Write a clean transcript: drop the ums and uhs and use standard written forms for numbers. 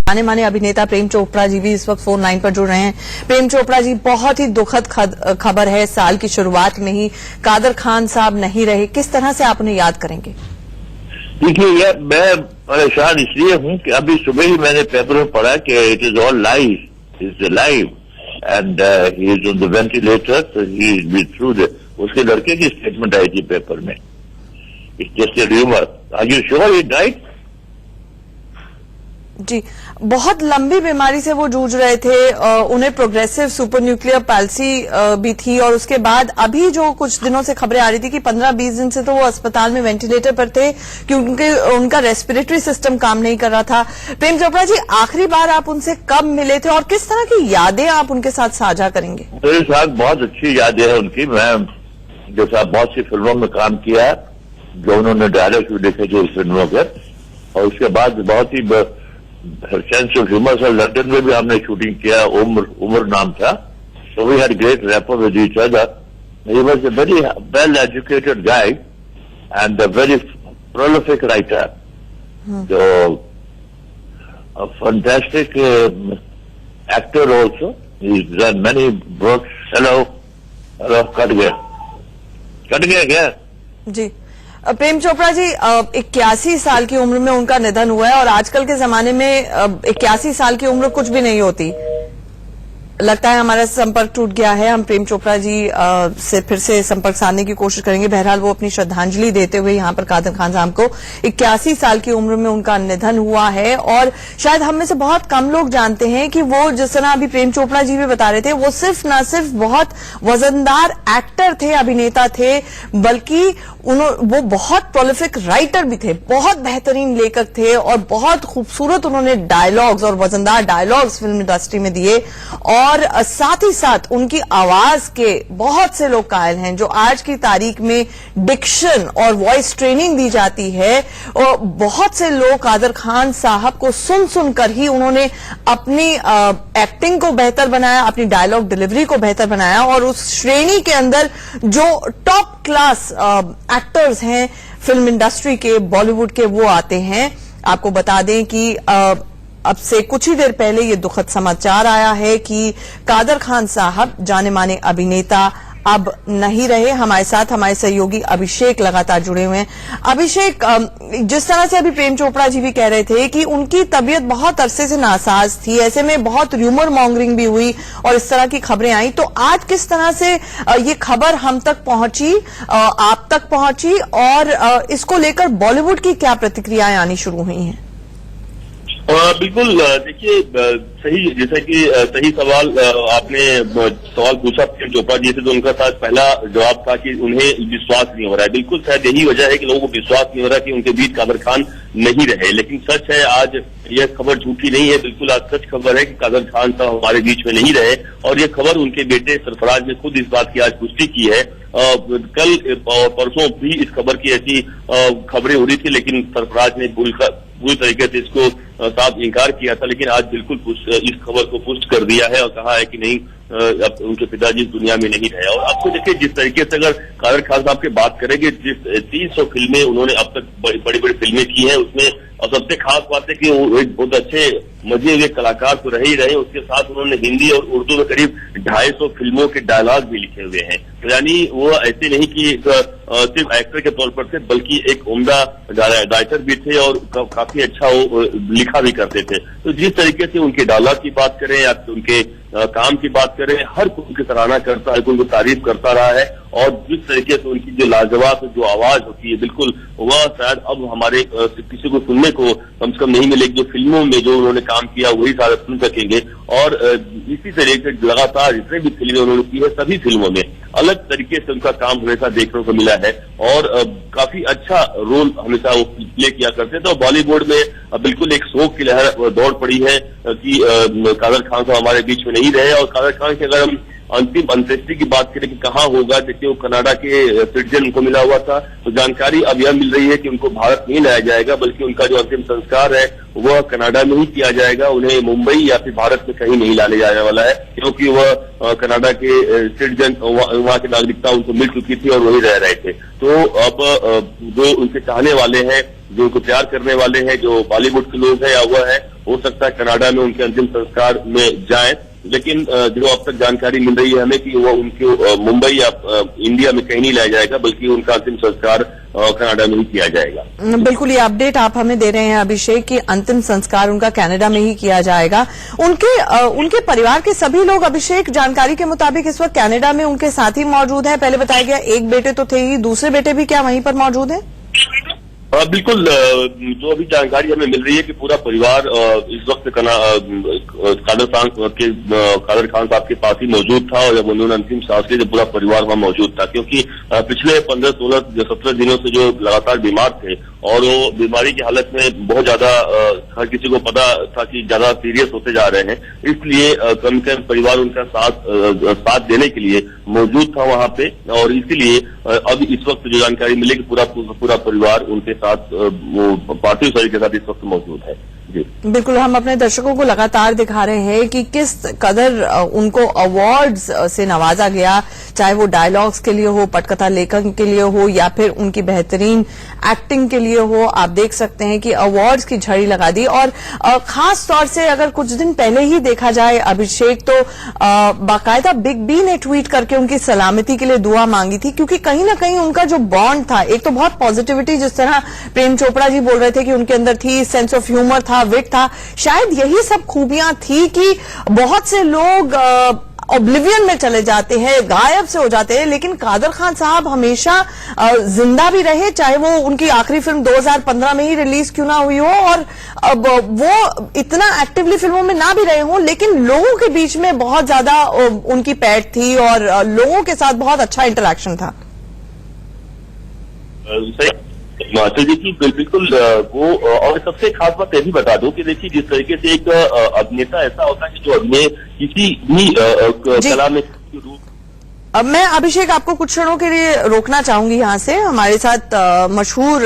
जाने माने अभिनेता प्रेम चोपड़ा जी भी इस वक्त फोन लाइन पर जुड़ रहे हैं। प्रेम चोपड़ा जी, बहुत ही दुखद खबर है, साल की शुरुआत में ही कादर खान साहब नहीं रहे, किस तरह से आप उन्हें याद करेंगे? देखिए, मैं परेशान इसलिए हूं कि अभी सुबह ही मैंने पेपर में पढ़ा कि it is all live, is live and he is on the ventilator, he is be through the, उसके लड़के की स्टेटमेंट आई थी पेपर में। It's just a rumour. Are you sure he died? जी, बहुत लंबी बीमारी से वो जूझ रहे थे, उन्हें प्रोग्रेसिव सुपर न्यूक्लियर पैल्सी भी थी और उसके बाद अभी जो कुछ दिनों से खबरें आ रही थी कि 15-20 दिन से तो वो अस्पताल में वेंटिलेटर पर थे क्योंकि उनका रेस्पिरेटरी सिस्टम काम नहीं कर रहा था। प्रेम चोपड़ा जी, आखिरी बार आप उनसे कब मिले थे और किस तरह की यादें आप उनके साथ साझा करेंगे? मेरे साथ बहुत अच्छी यादें हैं उनकी। मैं जो साहब बहुत सी फिल्मों में काम किया है, जो उन्होंने डायरेक्ट भी लिखे थे उस फिल्मों के, और उसके बाद बहुत ही सेंस ऑफ ह्यूमर से लंदन में भी हमने शूटिंग किया। उम्र नाम था। So we had great rapport with each other. He was a very well educated guy and a very prolific writer, जो a fantastic actor also. He's done many books. Hello, cut गया क्या? जी, प्रेम चोपड़ा जी, 81 साल की उम्र में उनका निधन हुआ है और आजकल के जमाने में 81 साल की उम्र कुछ भी नहीं होती। लगता है हमारा संपर्क टूट गया है। हम प्रेम चोपड़ा जी से फिर से संपर्क साधने की कोशिश करेंगे। बहरहाल वो अपनी श्रद्धांजलि देते हुए यहाँ पर कादर खान साहब को 81 साल की उम्र में उनका निधन हुआ है और शायद हम में से बहुत कम लोग जानते हैं कि वो, जिस तरह अभी प्रेम चोपड़ा जी भी बता रहे थे, वो सिर्फ न सिर्फ बहुत वजनदार एक्टर थे, अभिनेता थे, बल्कि वो बहुत प्रोलिफिक राइटर भी थे, बहुत बेहतरीन लेखक थे और बहुत खूबसूरत उन्होंने डायलॉग्स और वजनदार डायलॉग्स फिल्म इंडस्ट्री में दिए। और साथ ही साथ उनकी आवाज के बहुत से लोग कायल हैं। जो आज की तारीख में डिक्शन और वॉइस ट्रेनिंग दी जाती है, और बहुत से लोग कादर खान साहब को सुन सुनकर ही उन्होंने अपनी एक्टिंग को बेहतर बनाया, अपनी डायलॉग डिलीवरी को बेहतर बनाया और उस श्रेणी के अंदर जो टॉप क्लास एक्टर्स हैं फिल्म इंडस्ट्री के, बॉलीवुड के, वो आते हैं। आपको बता दें कि अब से कुछ ही देर पहले ये दुखद समाचार आया है कि कादर खान साहब, जाने माने अभिनेता, अब नहीं रहे। हमारे साथ हमारे सहयोगी अभिषेक लगातार जुड़े हुए हैं। अभिषेक, जिस तरह से अभी प्रेम चोपड़ा जी भी कह रहे थे कि उनकी तबीयत बहुत अरसे से नासाज थी, ऐसे में बहुत र्यूमर मॉन्गरिंग भी हुई और इस तरह की खबरें आई, तो आज किस तरह से ये खबर हम तक पहुंची, आप तक पहुंची और इसको लेकर बॉलीवुड की क्या प्रतिक्रियाएं आनी शुरू हुई हैं? बिल्कुल, देखिए, सही, जैसा कि सही सवाल आपने सवाल पूछा प्रेम चोपड़ा जी से, तो उनका साथ पहला जवाब था कि उन्हें विश्वास नहीं हो रहा है। बिल्कुल शायद यही वजह है कि लोगों को विश्वास नहीं हो रहा कि उनके बीच कादर खान नहीं रहे। लेकिन सच है, आज यह खबर झूठी नहीं है, बिल्कुल आज सच खबर है कि कादर खान साहब हमारे बीच में नहीं रहे। और यह खबर उनके बेटे सरफराज ने खुद इस बात की आज पुष्टि की है। कल परसों भी इस खबर की ऐसी खबरें हो रही थी, लेकिन सरफराज ने पूरी तरीके से इसको साफ इनकार किया था। लेकिन आज बिल्कुल इस खबर को पुष्ट कर दिया है और कहा है कि नहीं, अब उनके पिताजी इस दुनिया में नहीं रहे। और आपको देखिए, जिस तरीके से अगर कादर खान साहब की बात करेंगे, जिस 300 फिल्में उन्होंने अब तक बड़ी बड़ी फिल्में की हैं, उसमें और सबसे खास बात है कि वो एक बहुत अच्छे मजे हुए कलाकार तो रहे ही रहे, उसके साथ उन्होंने हिंदी और उर्दू में करीब 250 फिल्मों के डायलॉग भी लिखे हुए हैं। यानी वो ऐसे नहीं कि सिर्फ एक्टर के तौर पर थे, बल्कि एक उम्दा राइटर भी थे और काफी अच्छा वो लिखा भी करते थे। तो जिस तरीके से उनके डायलॉग की बात करें या उनके काम की बात करें, हर कोई उनकी सराहना करता है, उनको तारीफ करता रहा है। और जिस तरीके से उनकी जो लाजवाब जो आवाज होती है, बिल्कुल वह शायद अब हमारे किसी को सुनने को कम से कम नहीं मिलेगी। जो फिल्मों में जो उन्होंने काम किया वही सारे सुन सकेंगे। और इसी तरीके से लगातार जितने भी फिल्में उन्होंने की है, सभी फिल्मों में अलग तरीके से उनका काम हमेशा देखने को मिला है और काफी अच्छा रोल हमेशा वो प्ले किया करते थे। तो बॉलीवुड में बिल्कुल एक शोक की लहर दौड़ पड़ी है कि कादर खान साहब हमारे बीच में नहीं रहे। और कादर खान की अगर हम अंतिम अंत्येष्टि की बात करें कि कहाँ होगा, देखिए वो कनाडा के सिटीजन उनको मिला हुआ था, तो जानकारी अब यह मिल रही है कि उनको भारत नहीं लाया जाएगा, बल्कि उनका जो अंतिम संस्कार है वह कनाडा में ही किया जाएगा। उन्हें मुंबई या फिर भारत में कहीं नहीं लाने जाने वाला है, क्योंकि वह कनाडा के सिटीजन, वहां की नागरिकता उनको मिल चुकी थी और वही रह रहे थे। तो अब जो उनके चाहने वाले हैं, जो उनको प्यार करने वाले हैं, जो बॉलीवुड के लोग हैं या वह है, हो सकता है कनाडा में उनके अंतिम संस्कार में जाएं। लेकिन जो अब तक जानकारी मिल रही है हमें कि वो उनको मुंबई या इंडिया में कहीं नहीं लाया जाएगा, बल्कि उनका अंतिम संस्कार कनाडा में ही किया जाएगा। बिल्कुल, ये अपडेट आप हमें दे रहे हैं अभिषेक कि अंतिम संस्कार उनका कनाडा में ही किया जाएगा। उनके परिवार के सभी लोग, अभिषेक, जानकारी के मुताबिक इस वक्त कनाडा में उनके साथ ही मौजूद है। पहले बताया गया एक बेटे तो थे ही, दूसरे बेटे भी क्या वहीं पर मौजूद है? बिल्कुल, जो अभी जानकारी हमें मिल रही है कि पूरा परिवार इस वक्त कादर खान साहब के पास ही मौजूद था, और जब उन्होंने अंतिम सांस ली तो पूरा परिवार वहां मौजूद था, क्योंकि पिछले 15, 16, 17 दिनों से जो लगातार बीमार थे और वो बीमारी की हालत में बहुत ज्यादा हर किसी को पता था कि ज्यादा सीरियस होते जा रहे हैं, इसलिए कम से कम परिवार उनका साथ देने के लिए मौजूद था वहां पे, और इसीलिए अब इस वक्त जो जानकारी मिली कि पूरा परिवार उनके साथ, वो पार्थिव शरीर के साथ इस वक्त मौजूद है। बिल्कुल, हम अपने दर्शकों को लगातार दिखा रहे हैं कि किस कदर उनको अवार्ड्स से नवाजा गया, चाहे वो डायलॉग्स के लिए हो, पटकथा लेखन के लिए हो, या फिर उनकी बेहतरीन एक्टिंग के लिए हो। आप देख सकते हैं कि अवार्ड्स की झड़ी लगा दी। और खास तौर से अगर कुछ दिन पहले ही देखा जाए अभिषेक, तो बाकायदा बिग बी ने ट्वीट करके उनकी सलामती के लिए दुआ मांगी थी, क्योंकि कहीं ना कहीं उनका जो बॉन्ड था, एक तो बहुत पॉजिटिविटी, जिस तरह प्रेम चोपड़ा जी बोल रहे थे कि उनके अंदर थी, सेंस ऑफ ह्यूमर था, विट था, शायद यही सब खूबियां थी कि बहुत से लोग ऑब्लिवियन में चले जाते हैं, गायब से हो जाते हैं, लेकिन कादर खान साहब हमेशा जिंदा भी रहे, चाहे वो उनकी आखिरी फिल्म 2015 में ही रिलीज क्यों ना हुई हो, और अब वो इतना एक्टिवली फिल्मों में ना भी रहे हों, लेकिन लोगों के बीच में बहुत ज्यादा उनकी पैठ थी और लोगों के साथ बहुत अच्छा इंटरेक्शन था। देखिए बिल्कुल वो, और सबसे खास बात यह भी बता दूं कि देखिए जिस तरीके से एक अभिनेता ऐसा होता है कि जो अभिनय किसी भी कला में रूप। अब मैं अभिषेक आपको कुछ क्षणों के लिए रोकना चाहूंगी यहाँ से। हमारे साथ मशहूर